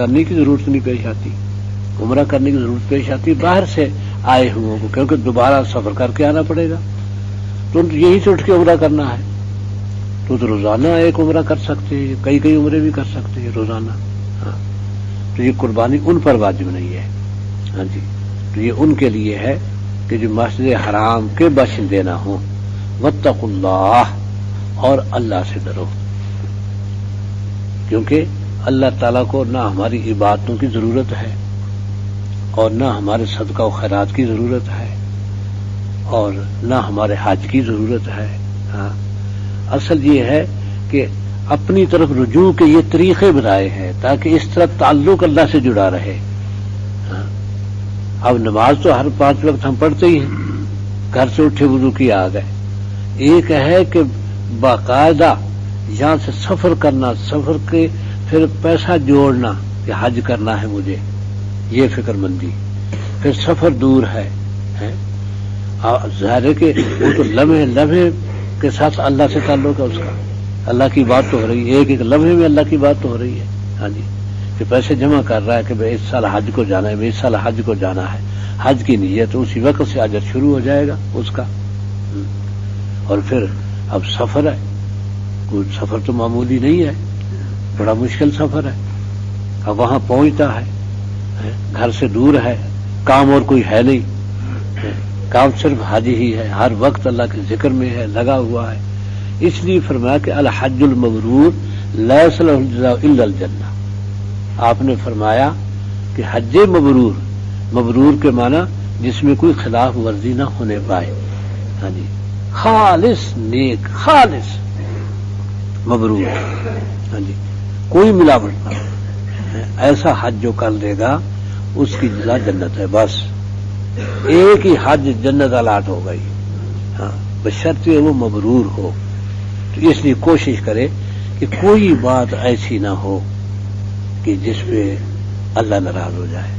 کرنے کی ضرورت نہیں پیش آتی، عمرہ کرنے کی ضرورت پیش آتی باہر سے آئے ہوئے کو، کیونکہ دوبارہ سفر کر کے آنا پڑے گا، تو یہی سے اٹھ کے عمرہ کرنا ہے تو روزانہ ایک عمرہ کر سکتے ہیں، کئی عمرے بھی کر سکتے ہیں روزانہ. ہاں تو یہ قربانی ان پر واجب نہیں ہے. ہاں جی، تو یہ ان کے لیے ہے کہ جو مسجد حرام کے باشندے نہ ہوں. واتقوا اللہ، اور اللہ سے ڈرو، کیونکہ اللہ تعالیٰ کو نہ ہماری عبادتوں کی ضرورت ہے اور نہ ہمارے صدقہ و خیرات کی ضرورت ہے اور نہ ہمارے حج کی ضرورت ہے. ہاں اصل یہ ہے کہ اپنی طرف رجوع کے یہ طریقے بنائے ہیں تاکہ اس طرح تعلق اللہ سے جڑا رہے. ہاں اب نماز تو ہر 5 وقت ہم پڑھتے ہی ہیں، گھر سے اٹھے وضو کیا آ گئے. ایک ہے کہ باقاعدہ یہاں سے سفر کرنا، سفر کے پھر پیسہ جوڑنا کہ حج کرنا ہے مجھے، یہ فکر مندی، پھر سفر دور ہے. ظاہر ہے کہ وہ تو لمحے کے ساتھ اللہ سے تعلق ہے اس کا، اللہ کی بات تو ہو رہی ہے، ایک لمحے میں اللہ کی بات تو ہو رہی ہے. ہاں جی، کہ پیسے جمع کر رہا ہے کہ بھائی اس سال حج کو جانا ہے، اس سال حج کو جانا ہے، حج کی نیت اسی وقت سے اجر شروع ہو جائے گا اس کا. اور پھر اب سفر ہے، کوئی سفر تو معمولی نہیں ہے، بڑا مشکل سفر ہے. اب وہاں پہنچتا ہے، گھر سے دور ہے، کام اور کوئی ہے نہیں، کام صرف حج ہی ہے، ہر وقت اللہ کے ذکر میں ہے، لگا ہوا ہے. اس لیے فرمایا کہ الحج المبرور لیس لہ الجزاء الا الجنہ. آپ نے فرمایا کہ حج مبرور، مبرور کے معنی جس میں کوئی خلاف ورزی نہ ہونے پائے. ہاں جی، خالص نیک، خالص مبرور. ہاں جی، کوئی ملاوٹ نہ، ایسا حج جو کر لے گا اس کی جزا جنت ہے. بس ایک ہی حج جنت الاٹ ہو گئی. ہاں بشرطے وہ مبرور ہو. تو اس لیے کوشش کرے کہ کوئی بات ایسی نہ ہو کہ جس پہ اللہ ناراض ہو جائے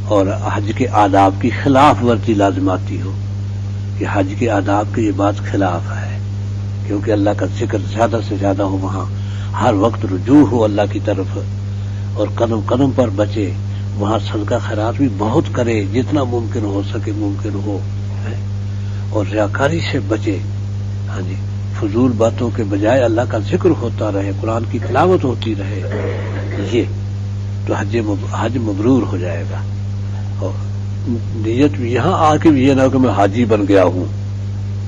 اور حج کے آداب کی خلاف ورزی لازم آتی ہو کہ حج کے آداب کی یہ بات خلاف ہے، کیونکہ اللہ کا ذکر زیادہ سے زیادہ ہو، وہاں ہر وقت رجوع ہو اللہ کی طرف اور قدم قدم پر بچے، وہاں صدقہ خیرات بھی بہت کرے جتنا ممکن ہو سکے ممکن ہو، اور ریاکاری سے بچے. ہاں جی، فضول باتوں کے بجائے اللہ کا ذکر ہوتا رہے، قرآن کی تلاوت ہوتی رہے، یہ تو حج مبرور ہو جائے گا. اور نیت یہاں آ کے یہ نہ کہ میں حاجی بن گیا ہوں،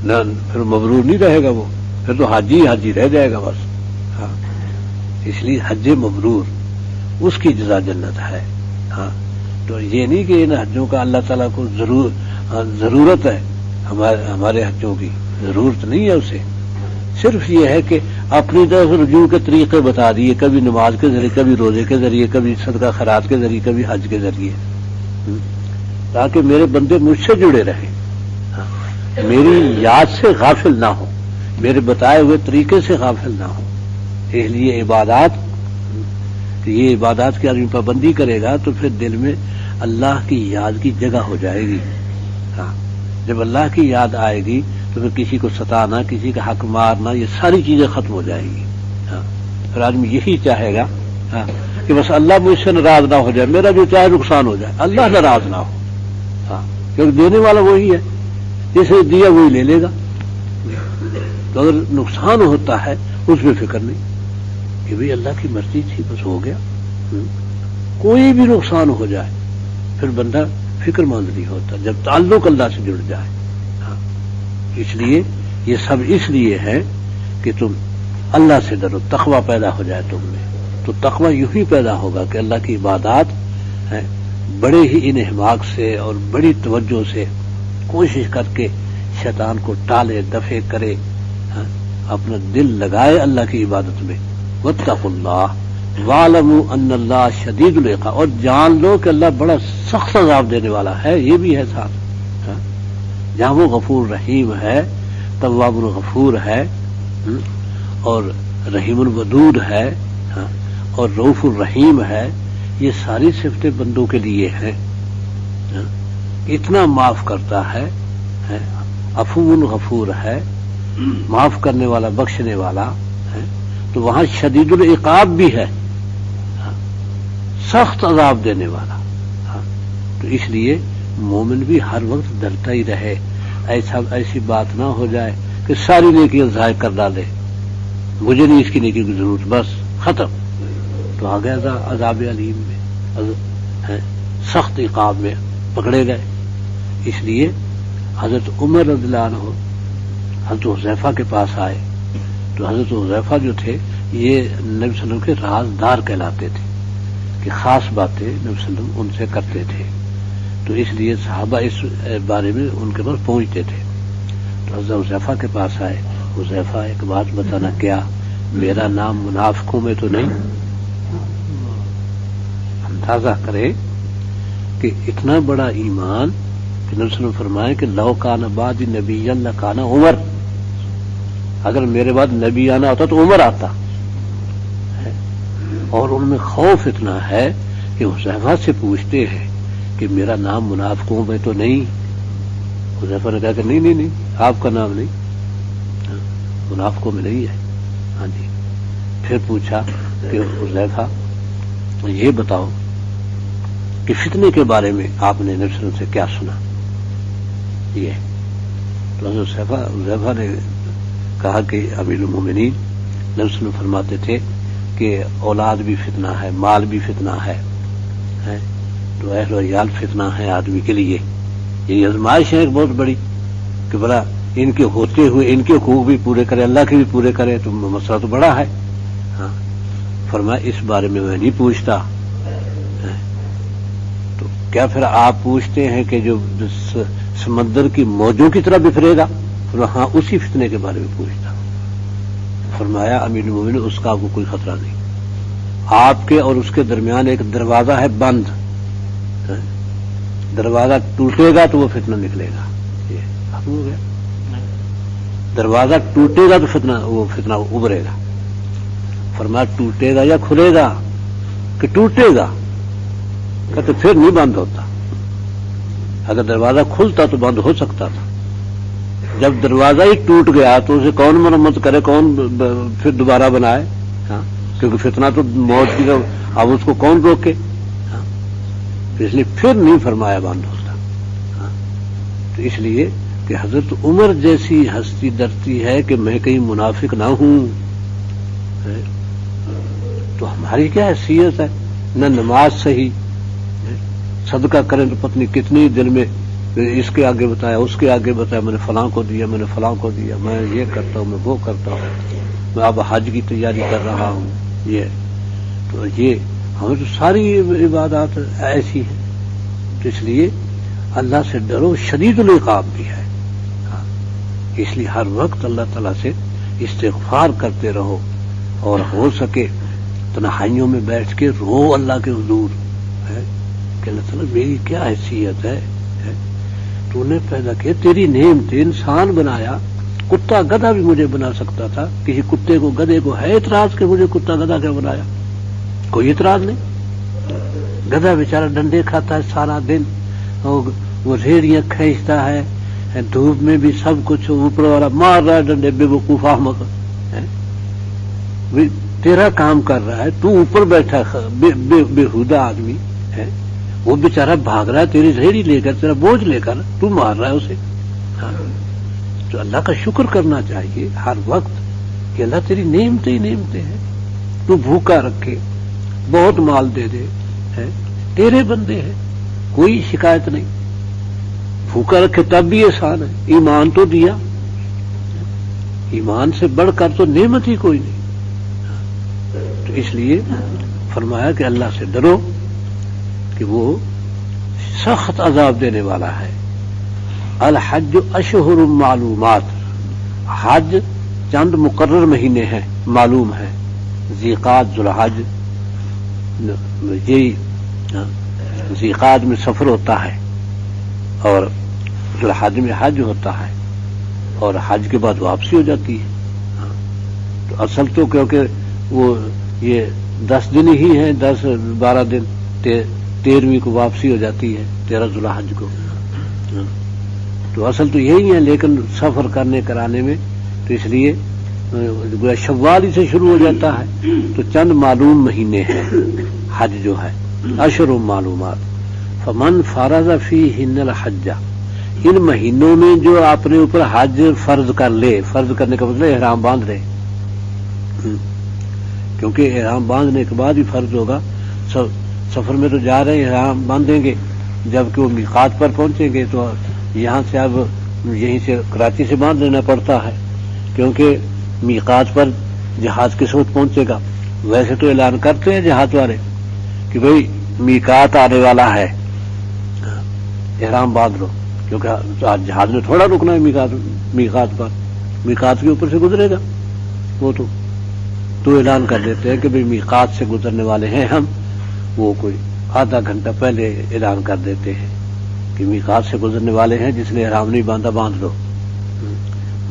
نہ پھر مبرور نہیں رہے گا، وہ پھر تو حاجی رہ جائے گا بس. ہاں اس لیے حج مبرور اس کی جزا جنت ہے. ہاں تو یہ نہیں کہ ان حجوں کا اللہ تعالیٰ کو ضرورت ہے، ہمارے حجوں کی ضرورت نہیں ہے اسے. صرف یہ ہے کہ اپنی طرف رجوع کے طریقے بتا دیے، کبھی نماز کے ذریعے، کبھی روزے کے ذریعے، کبھی صدقہ خیرات کے ذریعے، کبھی حج کے ذریعے، تاکہ میرے بندے مجھ سے جڑے رہیں، میری یاد سے غافل نہ ہو، میرے بتائے ہوئے طریقے سے غافل نہ ہو. اس لیے عبادات، یہ عبادات کی آدمی پابندی کرے گا تو پھر دل میں اللہ کی یاد کی جگہ ہو جائے گی. ہاں جب اللہ کی یاد آئے گی تو پھر کسی کو ستانا، کسی کا حق مارنا، یہ ساری چیزیں ختم ہو جائیں گی. ہاں پھر آدمی یہی چاہے گا کہ بس اللہ مجھ سے ناراض نہ ہو جائے، میرا جو چاہے نقصان ہو جائے، اللہ ناراض نہ ہو. ہاں کیونکہ دینے والا وہی ہے، جسے دیا وہی لے لے گا. تو اگر نقصان ہوتا ہے اس میں فکر نہیں کہ بھئی اللہ کی مرضی تھی بس ہو گیا. کوئی بھی نقصان ہو جائے پھر بندہ فکر مند نہیں ہوتا جب تعلق اللہ سے جڑ جائے. ہاں اس لیے یہ سب اس لیے ہے کہ تم اللہ سے ڈرو، تقوی پیدا ہو جائے تم میں. تو تقوی یوں ہی پیدا ہوگا کہ اللہ کی عبادات بڑے ہی انہماک سے اور بڑی توجہ سے کوشش کر کے شیطان کو ٹالے، دفع کرے، اپنا دل لگائے اللہ کی عبادت میں. واتقوا اللہ واعلموا ان اللہ شدید العقاب، اور جان لو کہ اللہ بڑا سخت عذاب دینے والا ہے. یہ بھی ہے ساتھ، جہاں وہ غفور رحیم ہے، تواب الغفور ہے، اور رحیم الودود ہے، اور رؤوف الرحیم ہے. یہ ساری صفتیں بندوں کے لیے ہیں. اتنا معاف کرتا ہے، عفو غفور ہے، معاف کرنے والا، بخشنے والا ہے. تو وہاں شدید العقاب بھی ہے، سخت عذاب دینے والا. تو اس لیے مومن بھی ہر وقت ڈرتا ہی رہے، ایسی بات نہ ہو جائے کہ ساری نیکیاں ضائع کر ڈالے، مجھے نہیں اس کی نیکی کی ضرورت، بس ختم. تو آ گیا عذاب علیم میں، سخت عقاب میں پکڑے گئے. اس لیے حضرت عمر رضی اللہ عنہ حضرت حذیفہ کے پاس آئے. تو حضرت حذیفہ جو تھے یہ نبی صلی اللہ علیہ وسلم کے رازدار کہلاتے تھے کہ خاص باتیں نبی صلی اللہ علیہ وسلم ان سے کرتے تھے. تو اس لیے صحابہ اس بارے میں ان کے پاس پہنچتے تھے. تو حضرت حذیفہ کے پاس آئے. حذیفہ ایک بات بتانا، کیا میرا نام منافقوں میں تو نہیں؟ اندازہ کرے کہ اتنا بڑا ایمان کہ نبی صلی اللہ علیہ وسلم فرمائے کہ لو کان بعد نبی لکان عمر، اگر میرے بعد نبی آنا ہوتا تو عمر آتا. اور ان میں خوف اتنا ہے کہ حذیفہ سے پوچھتے ہیں کہ میرا نام منافقوں میں تو نہیں؟ حذیفہ نے کہا کہ نہیں آپ کا نام نہیں، منافقوں میں نہیں ہے. ہاں جی. پھر پوچھا کہ حذیفہ یہ بتاؤ کہ فتنے کے بارے میں آپ نے نبی صلی اللہ علیہ وسلم سے کیا سنا؟ یہ تو حذیفہ نے کہا کہ امیر المومنین نبی صلی اللہ علیہ وسلم فرماتے تھے کہ اولاد بھی فتنہ ہے، مال بھی فتنہ ہے، تو اہل و عیال فتنہ ہے آدمی کے لیے. یہ آزمائش ہے ایک بہت بڑی کہ بھلا ان کے ہوتے ہوئے ان کے حقوق بھی پورے کرے، اللہ کے بھی پورے کرے، تو مسئلہ تو بڑا ہے. ہاں فرمایا اس بارے میں نہیں پوچھتا. تو کیا پھر آپ پوچھتے ہیں کہ جو سمندر کی موجوں کی طرح بکھرے گا؟ ہاں اسی فتنے کے بارے میں پوچھتا. فرمایا امیر المومنین اس کا آپ کو کوئی خطرہ نہیں، آپ کے اور اس کے درمیان ایک دروازہ ہے بند، دروازہ ٹوٹے گا تو وہ فتنہ نکلے گا. یہ ختم ہو گیا. دروازہ ٹوٹے گا تو وہ فتنہ ابھرے گا. فرمایا ٹوٹے گا یا کھلے گا؟ کہ ٹوٹے گا. کہتے پھر نہیں بند ہوتا. اگر دروازہ کھلتا تو بند ہو سکتا تھا. جب دروازہ ہی ٹوٹ گیا تو اسے کون مرمت کرے، کون پھر دوبارہ بنائے؟ ہاں کیونکہ فتنہ تو موت کی، اب اس کو کون روکے؟ ہاں اس لیے پھر نہیں فرمایا بند ہوتا. ہاں تو اس لیے کہ حضرت عمر جیسی ہستی ڈرتی ہے کہ میں کہیں منافق نہ ہوں. تو ہماری کیا حیثیت ہے؟ نہ نماز صحیح، صدقہ کریں تو پتنی کتنی دل میں اس کے آگے بتایا، اس کے آگے بتایا، میں نے فلاں کو دیا، میں نے فلاں کو دیا، میں یہ کرتا ہوں، میں وہ کرتا ہوں، میں اب حج کی تیاری کر رہا ہوں. یہ تو یہ ہمیں تو ساری عبادات ایسی ہیں. تو اس لیے اللہ سے ڈرو، شدید العقاب بھی ہے. اس لیے ہر وقت اللہ تعالیٰ سے استغفار کرتے رہو، اور ہو سکے تنہائیوں میں بیٹھ کے رو اللہ کے حضور کہ اللہ تعالیٰ میری کیا حیثیت ہے، تو نے پیدا کیا، تیری نعمت، انسان بنایا، کتا گدھا بھی مجھے بنا سکتا تھا. کسی کتے کو گدھے کو ہے اعتراض کہ مجھے کتا گدھا کیا بنایا؟ کوئی اعتراض نہیں. گدھا بیچارہ ڈنڈے کھاتا ہے سارا دن، وہ ریڑیاں کھینچتا ہے، دھوپ میں بھی سب کچھ، اوپر والا مار رہا ہے ڈنڈے، بے وقوف احمق. تیرا کام کر رہا ہے، تو اوپر بیٹھا بےہودہ آدمی ہے، وہ بیچارہ بھاگ رہا ہے تیری ریڑھی لے کر، تیرا بوجھ لے کر، تو مار رہا ہے اسے. تو اللہ کا شکر کرنا چاہیے ہر وقت کہ اللہ تیری نعمتیں ہی نعمتیں ہیں. تو بھوکا رکھے، بہت مال دے دے، تیرے بندے ہیں، کوئی شکایت نہیں. بھوکا رکھے تب بھی احسان ہے. ایمان تو دیا، ایمان سے بڑھ کر تو نعمت ہی کوئی نہیں. تو اس لیے فرمایا کہ اللہ سے ڈرو کہ وہ سخت عذاب دینے والا ہے. الحج اشہر معلومات، حج چند مقرر مہینے ہیں، معلوم ہے. ذیقعد، ذوالحج، یہی ذیقعد میں سفر ہوتا ہے، اور ذوالحج میں حج ہوتا ہے، اور حج کے بعد واپسی ہو جاتی ہے. تو اصل تو کیونکہ وہ یہ 10 دن ہی ہیں، 10-12 دن، 13ویں کو واپسی ہو جاتی ہے، 13 ذوالحج کو. تو اصل تو یہی ہے، لیکن سفر کرنے کرانے میں تو اس لیے شوال ہی سے شروع ہو جاتا ہے. تو چند معلوم مہینے ہیں حج جو ہے. اشہر معلومات فمن فرض فیہن الحج، ان مہینوں میں جو اپنے اوپر حج فرض کر لے، فرض کرنے کا مطلب احرام باندھ لے، کیونکہ احرام باندھنے کے بعد ہی فرض ہوگا. سفر میں تو جا رہے ہیں احرام باندھیں گے، جبکہ وہ میقات پر پہنچیں گے تو یہاں سے اب یہیں سے کراچی سے باندھ لینا پڑتا ہے، کیونکہ میقات پر جہاز کس وقت پہنچے گا. ویسے تو اعلان کرتے ہیں جہاز والے کہ بھئی میقات آنے والا ہے، احرام باندھ لو، کیونکہ جہاز میں تھوڑا رکنا ہے میقات پر، میقات کے اوپر سے گزرے گا وہ تو اعلان کر دیتے ہیں کہ بھئی میقات سے گزرنے والے ہیں ہم. وہ کوئی آدھا گھنٹہ پہلے اعلان کر دیتے ہیں کہ میقات سے گزرنے والے ہیں، جس نے احرام نہیں باندھا باندھ لو.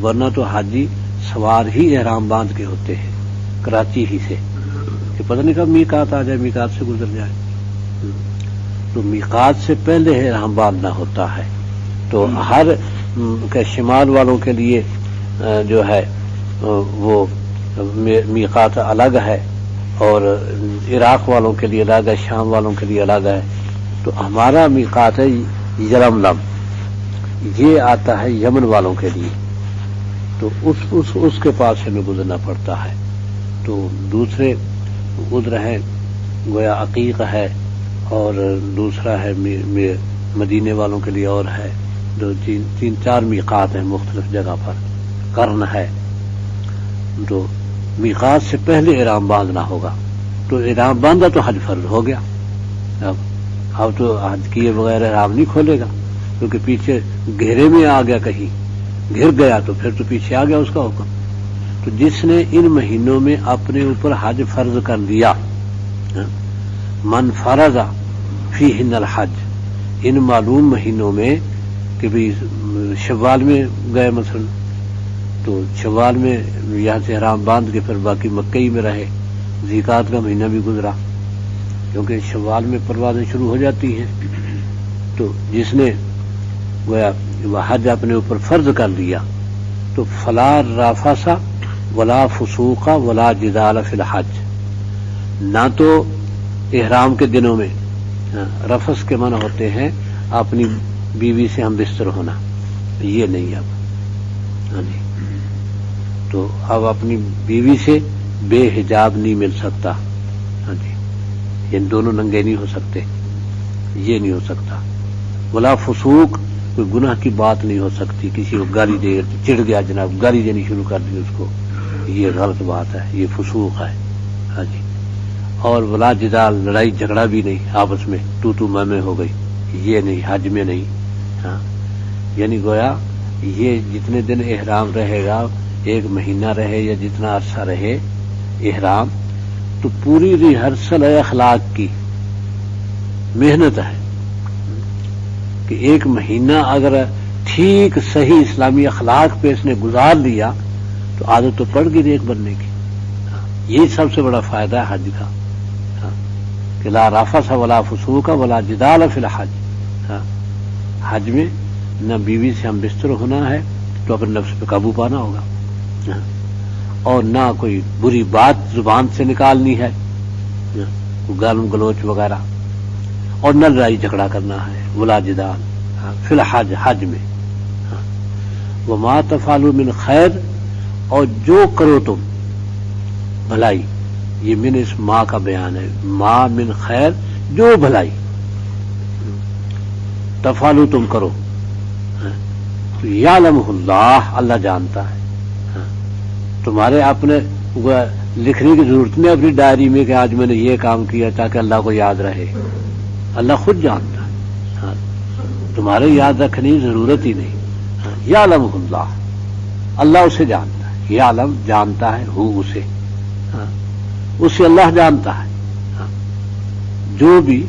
ورنہ تو حاجی سوار ہی احرام باندھ کے ہوتے ہیں کراچی ہی سے، کہ پتہ نہیں کب میقات آ جائے، میقات سے گزر جائے. تو میقات سے پہلے احرام باندھنا ہوتا ہے. تو ہر شمال والوں کے لیے جو ہے وہ میقات الگ ہے، اور عراق والوں کے لیے الگ ہے، شام والوں کے لیے الگ ہے. تو ہمارا میقات ہے یلملم، یہ آتا ہے یمن والوں کے لیے، تو اس کے پاس ہمیں گزرنا پڑتا ہے. تو دوسرے ادھر ہیں گویا عقیق ہے، اور دوسرا ہے مدینے والوں کے لیے اور ہے، دو تین چار میقات ہیں مختلف جگہ پر. قرن ہے، تو میقات سے پہلے احرام باندھنا ہوگا. تو احرام باندھا تو حج فرض ہو گیا. اب تو حج کیے بغیر احرام نہیں کھولے گا، کیونکہ پیچھے گھیرے میں آ گیا، کہیں گر گیا تو پھر تو پیچھے آ گیا اس کا حکم. تو جس نے ان مہینوں میں اپنے اوپر حج فرض کر لیا، من فرض فیہن الحج، ان معلوم مہینوں میں، کہ بھی شوال میں گئے مثلا تو شوال میں یہاں سے احرام باندھ کے پھر باقی مکہ ہی میں رہے، ذیقعدہ کا مہینہ بھی گزرا، کیونکہ شوال میں پروازیں شروع ہو جاتی ہیں. تو جس نے گویا حج اپنے اوپر فرض کر لیا تو فلا رافث ولا فسوق ولا جدال فی الحج، نہ تو احرام کے دنوں میں رفث کے منع ہوتے ہیں اپنی بیوی سے ہم بستر ہونا، یہ نہیں. اب تو اب اپنی بیوی سے بے حجاب نہیں مل سکتا، یہ دونوں ننگے نہیں ہو سکتے، یہ نہیں ہو سکتا. ولا فسوق، کوئی گناہ کی بات نہیں ہو سکتی، کسی کو گالی دے چڑ گیا جناب گالی دینی شروع کر دی اس کو، یہ غلط بات ہے، یہ فسوق ہے. اور ولا جدال، لڑائی جھگڑا بھی نہیں، آپس میں تو میں ہو گئی، یہ نہیں، حج میں نہیں. یعنی گویا یہ جتنے دن احرام رہے گا، ایک مہینہ رہے یا جتنا عرصہ رہے احرام، تو پوری ریہرسل ہے اخلاق کی، محنت ہے کہ ایک مہینہ اگر ٹھیک صحیح اسلامی اخلاق پہ اس نے گزار لیا تو عادت تو پڑ گئی ایک بننے کی. یہی سب سے بڑا فائدہ ہے حج کا، کہ لا رفث ولا فسوق ولا جدال فی الحج. حج میں نہ بیوی سے ہم بستر ہونا ہے، تو اپنے نفس پہ قابو پانا ہوگا، اور نہ کوئی بری بات زبان سے نکالنی ہے، گالم گلوچ وغیرہ، اور نہ لڑائی جھگڑا کرنا ہے، ولا جدال فی الحج، حج میں. وما تفعلوا من خیر، اور جو کرو تم بھلائی، یہ من اس ماں کا بیان ہے، ما من خیر، جو بھلائی تفعلوا تم کرو، تو یعلمہ اللہ، اللہ جانتا ہے. تمہارے اپنے لکھنے کی ضرورت نہیں اپنی ڈائری میں کہ آج میں نے یہ کام کیا تاکہ اللہ کو یاد رہے، اللہ خود جانتا ہے، تمہارے یاد رکھنے کی ضرورت ہی نہیں. یعلمہ اللہ، اللہ اسے جانتا ہے، یعلم جانتا ہے، ہو اسے، اسے اللہ جانتا ہے. جو بھی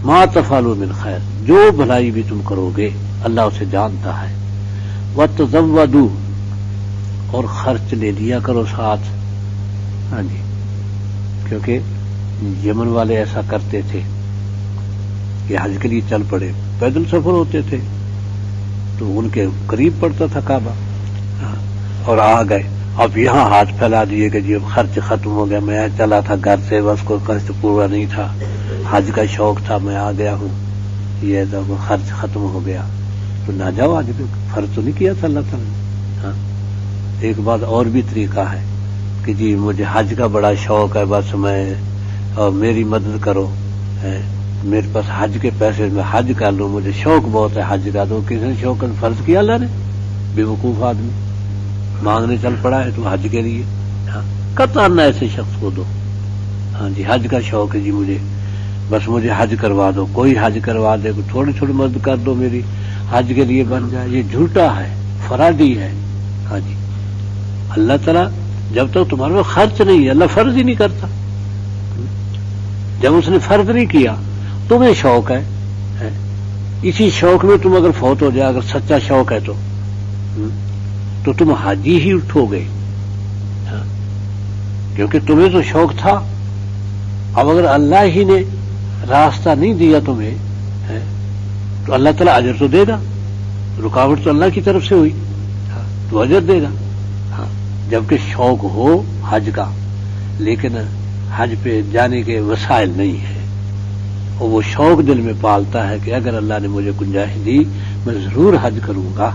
ما تفعلوا من خیر، جو بھلائی بھی تم کرو گے اللہ اسے جانتا ہے. وتزودوا، اور خرچ لے لیا کرو ساتھ. کیونکہ یمن والے ایسا کرتے تھے کہ حج کے لیے چل پڑے، پیدل سفر ہوتے تھے تو ان کے قریب پڑتا تھا کعبہ، اور آ گئے، اب یہاں ہاتھ پھیلا دیے کہ جی اب خرچ ختم ہو گیا، میں چلا تھا گھر سے، بس کوئی خرچ پورا نہیں تھا، حج کا شوق تھا میں آ گیا ہوں، یہ تو خرچ ختم ہو گیا، تو نہ جاؤ، آج فرض تو نہیں کیا تھا اللہ تعالیٰ نے. ہاں ایک بات اور بھی طریقہ ہے کہ جی مجھے حج کا بڑا شوق ہے، بس میں اور میری مدد کرو، میرے پاس حج کے پیسے میں حج کر لوں، مجھے شوق بہت ہے حج کا. تو کسی نے شوق فرض کیا اللہ نے؟ بے وقوف آدمی مانگنے چل پڑا ہے تو حج کے لیے. ہاں قطعاً ایسے شخص کو دو. ہاں جی حج کا شوق ہے جی مجھے، بس مجھے حج کروا دو، کوئی حج کروا دے، تھوڑی تھوڑی مدد کر دو میری، حج کے لیے بن جائے. یہ جھوٹا ہے، فرادی ہے. ہاں جی اللہ تعالیٰ جب تک تمہارے پاس خرچ نہیں ہے، اللہ فرض ہی نہیں کرتا. جب اس نے فرض نہیں کیا، تمہیں شوق ہے، اسی شوق میں تم اگر فوت ہو جائے، اگر سچا شوق ہے تو تم حاجی ہی اٹھو گے، کیونکہ تمہیں تو شوق تھا. اب اگر اللہ ہی نے راستہ نہیں دیا تمہیں تو اللہ تعالیٰ اجر تو دے گا، رکاوٹ تو اللہ کی طرف سے ہوئی تو اجر دے گا. ہاں جبکہ شوق ہو حج کا، لیکن حج پہ جانے کے وسائل نہیں ہیں، اور وہ شوق دل میں پالتا ہے کہ اگر اللہ نے مجھے گنجائش دی میں ضرور حج کروں گا.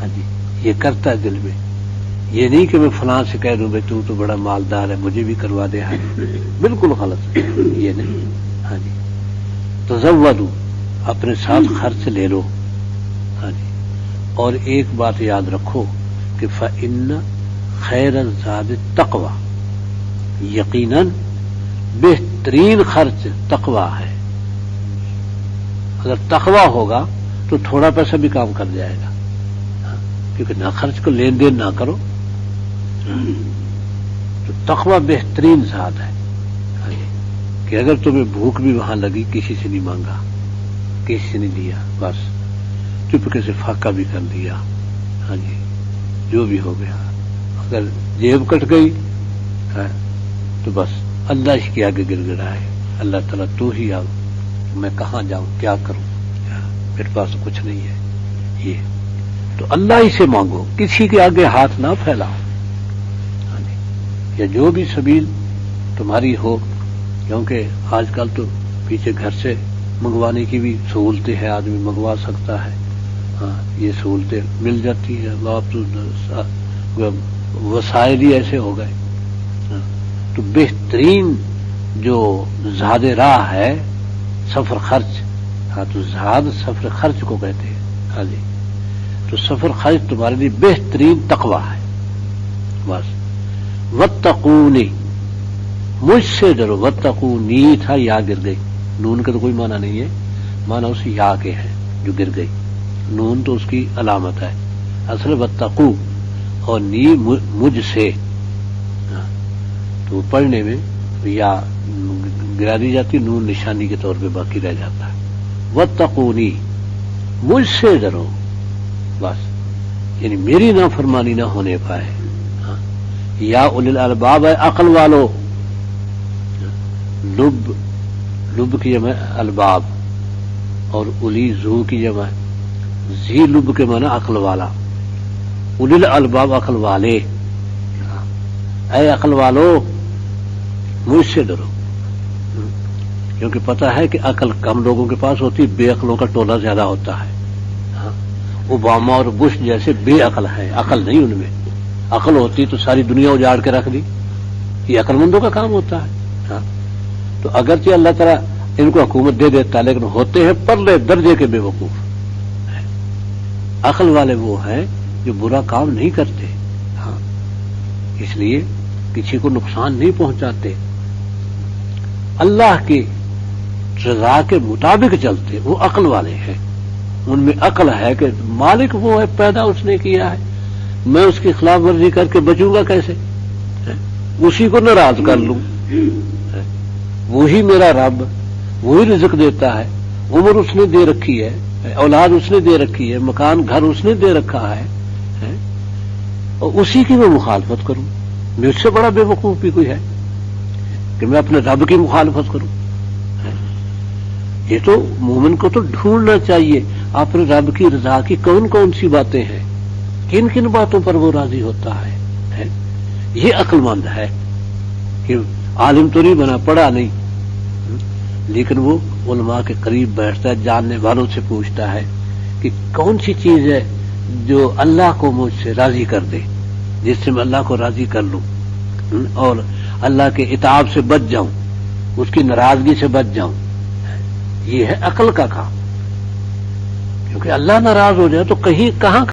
ہاں جی یہ کرتا ہے دل میں، یہ نہیں کہ میں فلاں سے کہہ دوں بھائی تو بڑا مالدار ہے مجھے بھی کروا دے حج، بالکل غلط ہے یہ نہیں. ہاں جی تزودوا، اپنے ساتھ خرچ لے لو. ہاں جی اور ایک بات یاد رکھو کہ فإن خیر الزاد التقوی، یقیناً بہترین خرچ تقوی ہے. اگر تقوی ہوگا تو تھوڑا پیسہ بھی کام کر جائے گا، کیونکہ نہ خرچ کو لین دین نہ کرو. تو تقوی بہترین ذات ہے کہ اگر تمہیں بھوک بھی وہاں لگی کسی سے نہیں مانگا، کسی سے نہیں دیا، بس چپکے سے فاقہ بھی کر دیا. ہاں جی جو بھی ہو گیا، اگر جیب کٹ گئی تو بس اللہ ہی کے آگے گر گڑائے، اللہ تعالیٰ تو ہی آؤ، میں کہاں جاؤں، کیا کروں، میرے پاس کچھ نہیں ہے. یہ تو اللہ ہی سے مانگو، کسی کے آگے ہاتھ نہ پھیلاؤ. یا جو بھی سبیل تمہاری ہو، کیونکہ آج کل تو پیچھے گھر سے منگوانے کی بھی سہولتیں ہیں، آدمی منگوا سکتا ہے. ہاں یہ سہولتیں مل جاتی ہیں، اب تو وسائل ہی ایسے ہو گئے. تو بہترین جو زاد راہ ہے سفر خرچ. ہاں تو زاد سفر خرچ کو کہتے ہیں. ہاں جی تو سفر خرچ تمہارے لیے بہترین تقویٰ ہے. بس واتقونی، مجھ سے ڈرو. واتقونی تھا، یا گر گئی، نون کا تو کوئی معنی نہیں ہے، معنی اس یا کے ہے جو گر گئی، نون تو اس کی علامت ہے. اصل واتقو اور نی مجھ سے، تو پڑھنے میں یا گرا دی جاتی، نون نشانی کے طور پہ باقی رہ جاتا ہے. واتقونی، مجھ سے ڈرو، بس یعنی میری نافرمانی نہ ہونے پائے. یا اولی الالباب ہے عقل والو، لب کی جمع الباب، اور اولی زو کی جمع زی لب کے معنی عقل والا. اولی الالباب عقل والے، اے عقل والو مجھ سے ڈرو. کیونکہ پتہ ہے کہ عقل کم لوگوں کے پاس ہوتی، بے عقلوں کا ٹولہ زیادہ ہوتا ہے. اوباما اور بش جیسے بے عقل ہیں، عقل نہیں ان میں. عقل ہوتی تو ساری دنیا اجاڑ کے رکھ دی، یہ عقل مندوں کا کام ہوتا ہے. ہاں تو اگرچہ اللہ تعالیٰ ان کو حکومت دے دیتا ہے، لیکن ہوتے ہیں پرلے درجے کے بے وقوف. عقل والے وہ ہیں جو برا کام نہیں کرتے، ہاں اس لیے کسی کو نقصان نہیں پہنچاتے، اللہ کی رضا کے مطابق چلتے، وہ عقل والے ہیں. ان میں عقل ہے کہ مالک وہ ہے، پیدا اس نے کیا ہے، میں اس کی خلاف ورزی کر کے بچوں گا کیسے، اسی کو ناراض کر لوں. وہی میرا رب، وہی رزق دیتا ہے، عمر اس نے دے رکھی ہے، اولاد اس نے دے رکھی ہے، مکان گھر اس نے دے رکھا ہے، اور اسی کی میں مخالفت کروں. مجھ سے بڑا بے وقوف بھی کوئی ہے کہ میں اپنے رب کی مخالفت کروں. یہ تو مومن کو تو ڈھونڈنا چاہیے اپنے رب کی رضا کی کون کون سی باتیں ہیں، کن کن باتوں پر وہ راضی ہوتا ہے. یہ عقل مند ہے کہ عالم تو نہیں بنا، پڑھا نہیں، لیکن وہ علماء کے قریب بیٹھتا ہے، جاننے والوں سے پوچھتا ہے کہ کون سی چیز ہے جو اللہ کو مجھ سے راضی کر دے، جس سے میں اللہ کو راضی کر لوں اور اللہ کے عتاب سے بچ جاؤں، اس کی ناراضگی سے بچ جاؤں. یہ ہے عقل کا کام. کیونکہ اللہ ناراض ہو جائے تو کہیں کہاں